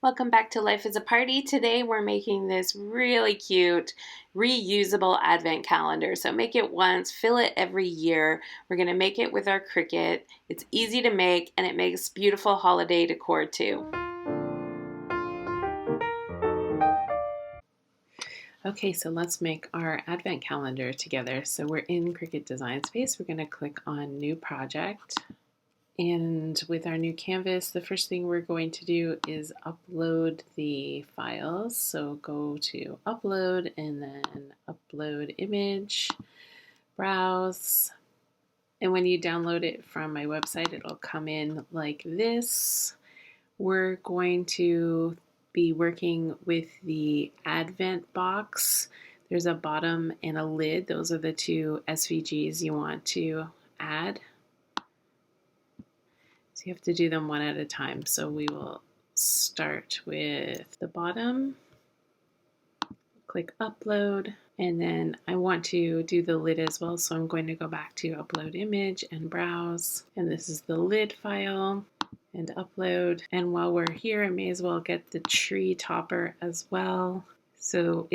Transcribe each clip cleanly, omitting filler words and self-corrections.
Welcome back to Life is a Party. Today we're making this really cute reusable advent calendar. So make it once, fill it every year. We're going to make it with our Cricut. It's easy to make and it makes beautiful holiday decor too. Okay, so let's make our advent calendar together. So we're in Cricut Design Space. We're going to click on New Project. And with our new canvas, the first thing we're going to do is upload the files. So go to Upload and then Upload Image, Browse. And when you download it from my website, it'll come in like this. We're going to be working with the Advent box. There's a bottom and a lid. Those are the two SVGs you want to add. So you have to do them one at a time. So we will start with the bottom, click upload, and then I want to do the lid as well. So I'm going to go back to upload image and browse. And this is the lid file and upload. And while we're here, I may as well get the tree topper as well. So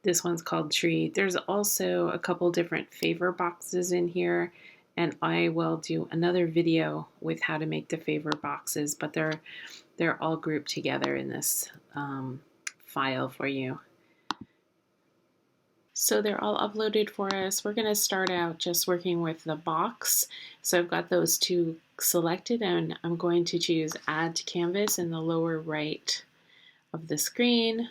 this one's called tree. There's also a couple different favor boxes in here. And I will do another video with how to make the favor boxes, but they're all grouped together in this file for you. So they're all uploaded for us. We're going to start out just working with the box. So I've got those two selected, and I'm going to choose Add to Canvas in the lower right of the screen.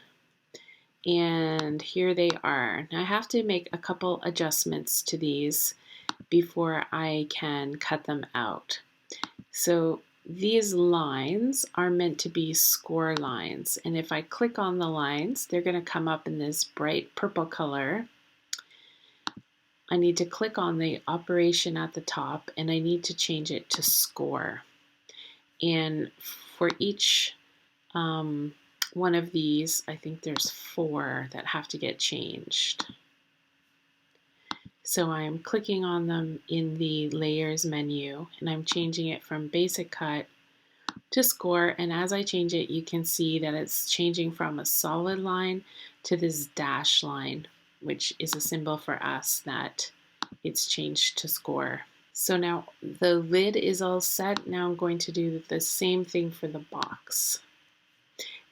And here they are. Now I have to make a couple adjustments to these before I can cut them out. So these lines are meant to be score lines, and if I click on the lines, they're going to come up in this bright purple color. I need to click on the operation at the top, and I need to change it to score. And for each one of these, I think there's 4 that have to get changed. So I'm clicking on them in the layers menu, and I'm changing it from basic cut to score. And as I change it, you can see that it's changing from a solid line to this dash line, which is a symbol for us that it's changed to score. So now the lid is all set. Now I'm going to do the same thing for the box.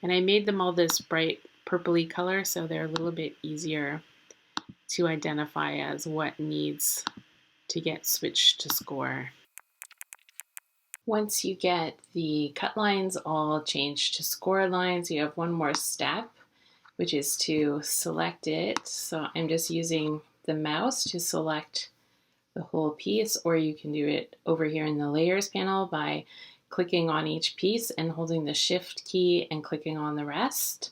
And I made them all this bright purpley color, so they're a little bit easier to identify as what needs to get switched to score. Once you get the cut lines all changed to score lines, you have one more step, which is to select it. So I'm just using the mouse to select the whole piece, or you can do it over here in the layers panel by clicking on each piece and holding the shift key and clicking on the rest.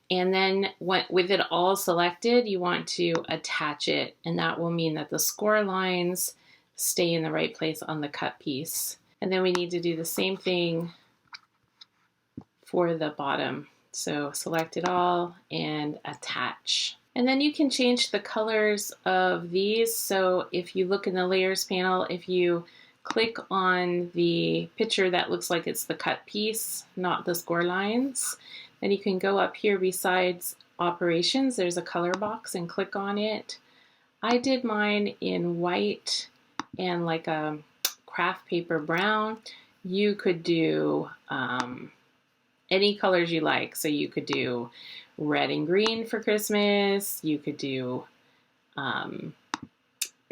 And then with it all selected, you want to attach it, and that will mean that the score lines stay in the right place on the cut piece. And then we need to do the same thing for the bottom. So select it all and attach. And then you can change the colors of these. So if you look in the layers panel, if you click on the picture that looks like it's the cut piece, not the score lines, then you can go up here besides operations, there's a color box, and click on it. I did mine in white and like a craft paper brown. You could do any colors you like. So you could do red and green for Christmas. You could do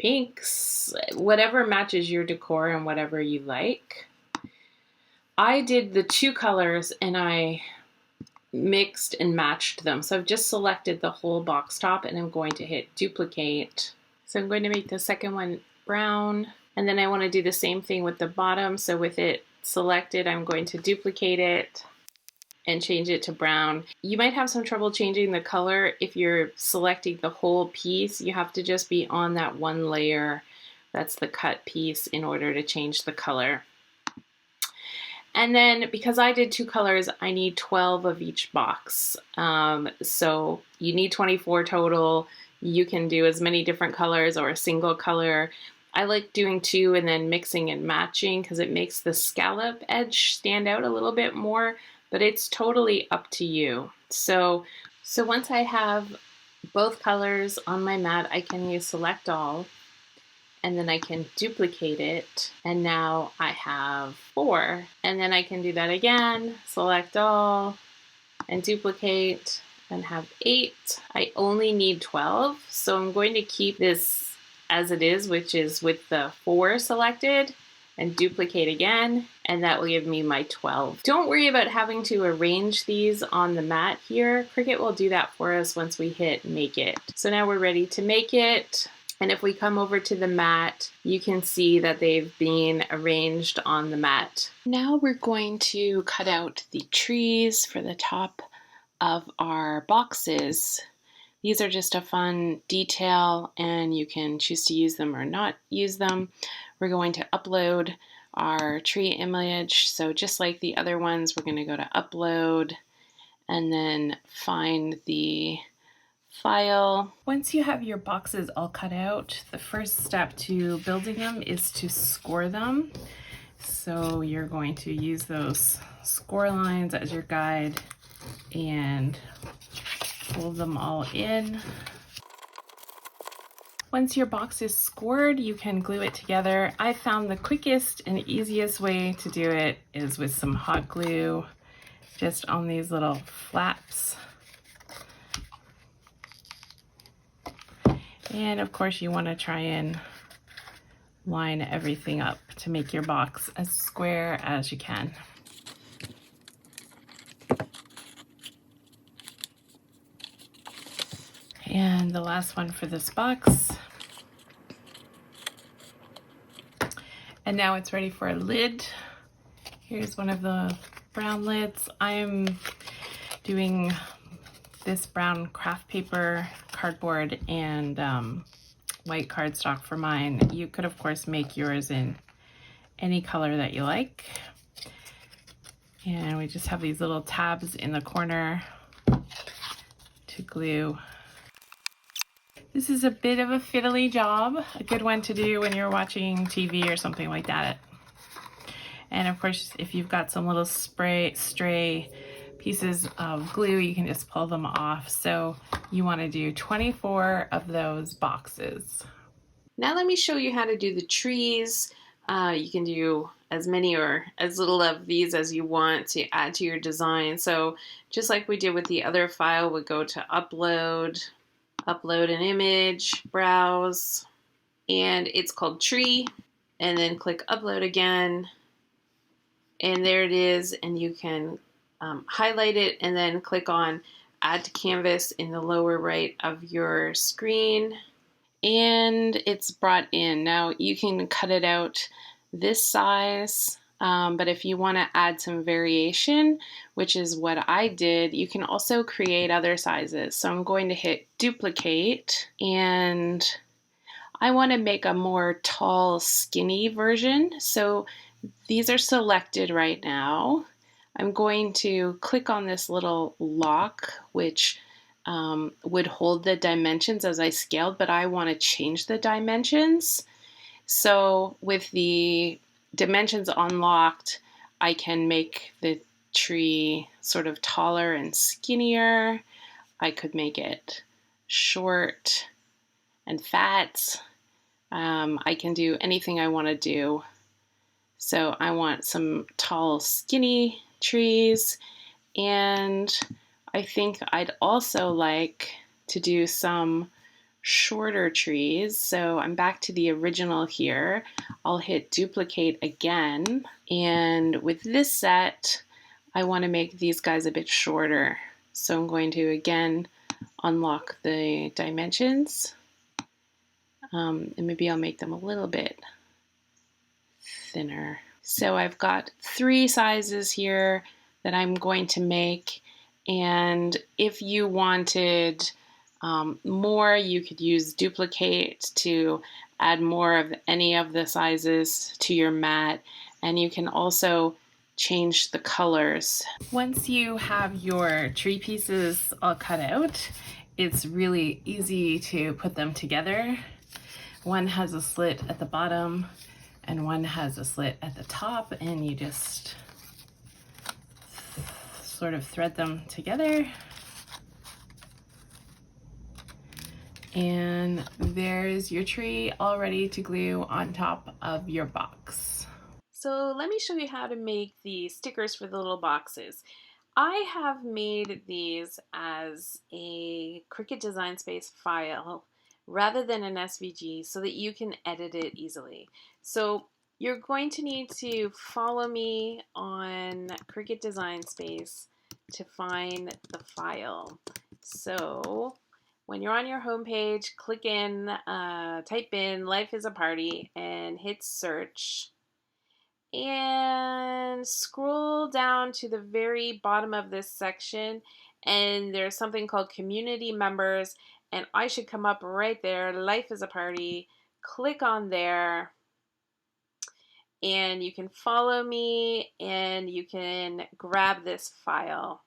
pinks, whatever matches your decor and whatever you like. I did the 2 colors and I mixed and matched them. So I've just selected the whole box top and I'm going to hit duplicate. So I'm going to make the second one brown, and then I want to do the same thing with the bottom. So with it selected, I'm going to duplicate it and change it to brown. You might have some trouble changing the color if you're selecting the whole piece. You have to just be on that one layer that's the cut piece in order to change the color. And then because I did 2 colors, I need 12 of each box. So you need 24 total. You can do as many different colors or a single color. I like doing 2 and then mixing and matching because it makes the scallop edge stand out a little bit more but it's totally up to you. So once I have both colors on my mat, I can use select all, and then I can duplicate it, and now I have 4. And then I can do that again, select all, and duplicate, and have 8. I only need 12, so I'm going to keep this as it is, which is with the 4 selected, and duplicate again, and that will give me my 12. Don't worry about having to arrange these on the mat here. Cricut will do that for us once we hit make it. So now we're ready to make it. And if we come over to the mat, you can see that they've been arranged on the mat. Now we're going to cut out the trees for the top of our boxes. These are just a fun detail, and you can choose to use them or not use them. We're going to upload our tree image. So just like the other ones, we're going to go to upload and then find the file. Once you have your boxes all cut out, the first step to building them is to score them. So you're going to use those score lines as your guide and fold them all in. Once your box is scored, you can glue it together. I found the quickest and easiest way to do it is with some hot glue, just on these little flaps. And of course you want to try and line everything up to make your box as square as you can. And the last one for this box. And now it's ready for a lid. Here's one of the brown lids. I'm doing this brown craft paper, cardboard, and white cardstock for mine. You could of course make yours in any color that you like. And we just have these little tabs in the corner to glue. This is a bit of a fiddly job, a good one to do when you're watching TV or something like that. And of course, if you've got some little stray pieces of glue, you can just pull them off. So you want to do 24 of those boxes. Now let me show you how to do the trees. You can do as many or as little of these as you want to add to your design. So just like we did with the other file, we'll go to upload an image, browse, and it's called tree, and then click upload again, and there it is, and you can highlight it and then click on add to canvas in the lower right of your screen, and it's brought in. Now you can cut it out this size, but if you want to add some variation, which is what I did, you can also create other sizes. So I'm going to hit duplicate, and I want to make a more tall, skinny version. So these are selected right now. I'm going to click on this little lock, which would hold the dimensions as I scaled, but I want to change the dimensions. So with the dimensions unlocked, I can make the tree sort of taller and skinnier. I could make it short and fat. I can do anything I want to do. So I want some tall, skinny trees, and I think I'd also like to do some shorter trees. So I'm back to the original here. I'll hit duplicate again, and with this set I want to make these guys a bit shorter. So I'm going to again unlock the dimensions, and maybe I'll make them a little bit thinner. So I've got 3 sizes here that I'm going to make, and if you wanted more, you could use duplicate to add more of any of the sizes to your mat, and you can also change the colors. Once you have your tree pieces all cut out, it's really easy to put them together. One has a slit at the bottom and one has a slit at the top, and you just sort of thread them together. And there's your tree all ready to glue on top of your box. So let me show you how to make the stickers for the little boxes. I have made these as a Cricut Design Space file rather than an SVG so that you can edit it easily. So you're going to need to follow me on Cricut Design Space to find the file. So when you're on your home page, click in, type in Life is a Party and hit search. And scroll down to the very bottom of this section and there's something called Community Members, and I should come up right there, Life is a Party. Click on there and you can follow me and you can grab this file.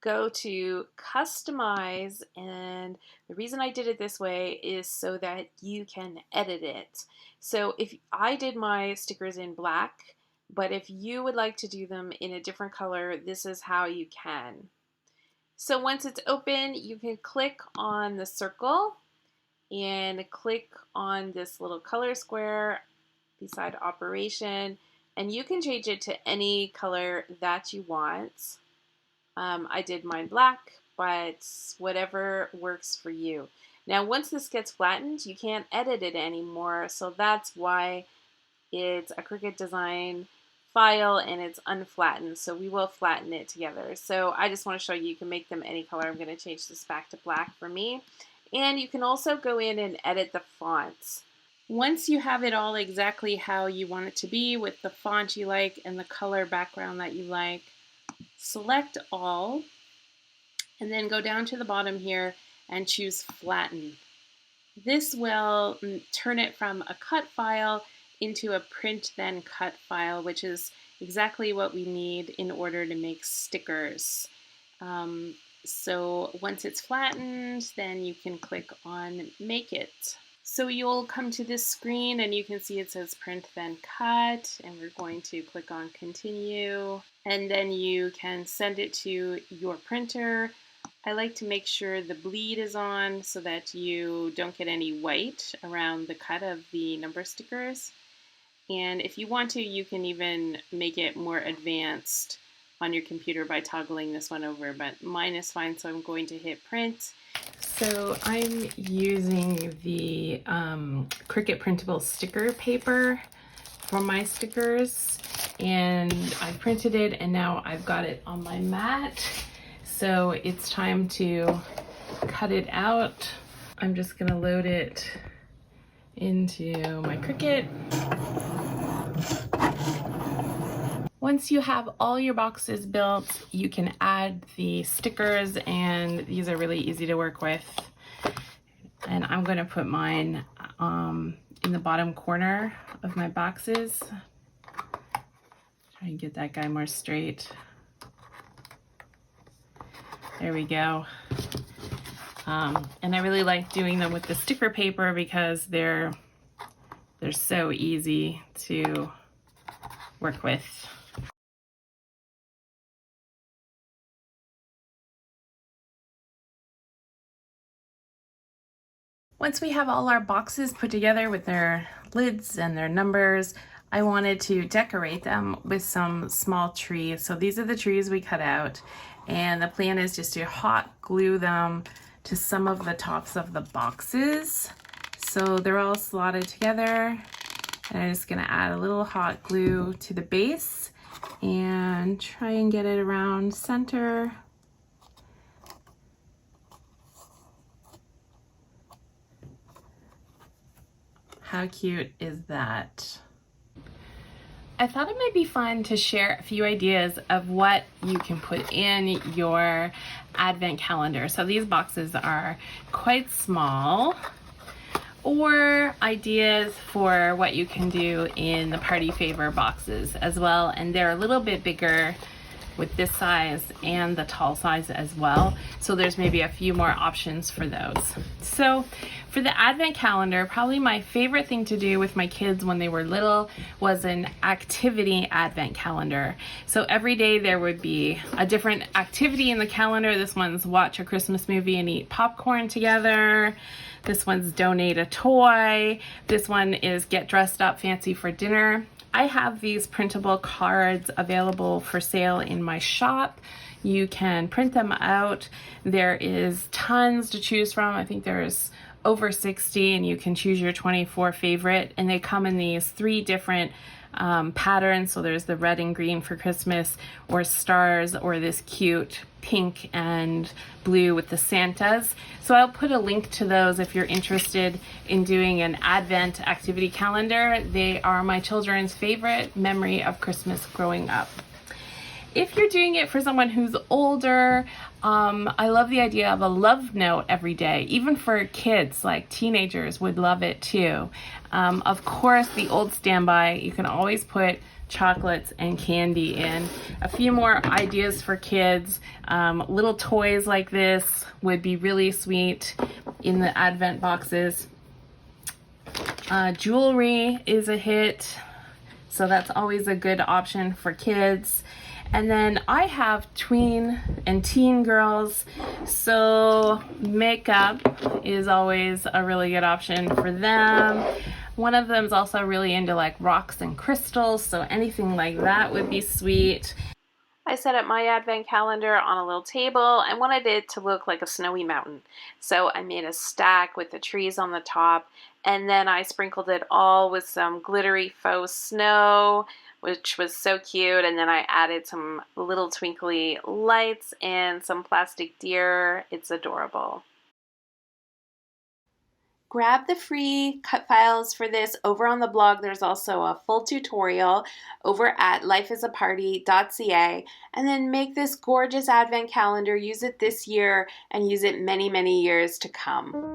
Go to Customize, and the reason I did it this way is so that you can edit it. So if I did my stickers in black, but if you would like to do them in a different color, this is how you can. So once it's open, you can click on the circle and click on this little color square beside Operation, and you can change it to any color that you want. I did mine black, but whatever works for you. Now once this gets flattened, you can't edit it anymore, so that's why it's a Cricut Design file and it's unflattened, so we will flatten it together. So I just want to show you can make them any color. I'm going to change this back to black for me. And you can also go in and edit the fonts. Once you have it all exactly how you want it to be with the font you like and the color background that you like, select all and then go down to the bottom here and choose Flatten. This will turn it from a cut file into a print then cut file, which is exactly what we need in order to make stickers. So once it's flattened, then you can click on Make It. So you'll come to this screen and you can see it says print then cut, and we're going to click on continue, and then you can send it to your printer. I like to make sure the bleed is on so that you don't get any white around the cut of the number stickers. And if you want to, you can even make it more advanced on your computer by toggling this one over, but mine is fine, so I'm going to hit print. So I'm using the Cricut printable sticker paper for my stickers, and I printed it and now I've got it on my mat. So it's time to cut it out. I'm just gonna load it into my Cricut. Once you have all your boxes built, you can add the stickers, and these are really easy to work with. And I'm going to put mine in the bottom corner of my boxes. Try and get that guy more straight. There we go. And I really like doing them with the sticker paper because they're so easy to work with. Once we have all our boxes put together with their lids and their numbers, I wanted to decorate them with some small trees. So these are the trees we cut out, and the plan is just to hot glue them to some of the tops of the boxes. So they're all slotted together, and I'm just gonna add a little hot glue to the base and try and get it around center. How cute is that? I thought it might be fun to share a few ideas of what you can put in your advent calendar. So these boxes are quite small, or ideas for what you can do in the party favor boxes as well. And they're a little bit bigger with this size and the tall size as well. So there's maybe a few more options for those. So For the advent calendar, probably my favorite thing to do with my kids when they were little was an activity advent calendar. So every day there would be a different activity in the calendar. This one's watch a Christmas movie and eat popcorn together. This one's donate a toy. This one is get dressed up fancy for dinner. I have these printable cards available for sale in my shop. You can print them out. There is tons to choose from. I think there's over 60, and you can choose your 24 favorite. And they come in these 3 different patterns. So there's the red and green for Christmas, or stars, or this cute pink and blue with the Santas. So I'll put a link to those if you're interested in doing an Advent activity calendar. They are my children's favorite memory of Christmas growing up. If you're doing it for someone who's older, I love the idea of a love note every day. Even for kids, like teenagers would love it too. Of course, the old standby, you can always put chocolates and candy in. A few more ideas for kids. Little toys like this would be really sweet in the Advent boxes. Jewelry is a hit, so that's always a good option for kids. And then I have tween and teen girls, so makeup is always a really good option for them. One of them is also really into like rocks and crystals, so anything like that would be sweet. I set up my advent calendar on a little table and wanted it to look like a snowy mountain. So I made a stack with the trees on the top, and then I sprinkled it all with some glittery faux snow, which was so cute. And then I added some little twinkly lights and some plastic deer. It's adorable. Grab the free cut files for this over on the blog. There's also a full tutorial over at lifeisaparty.ca, and then make this gorgeous advent calendar. Use it this year and use it many, many years to come.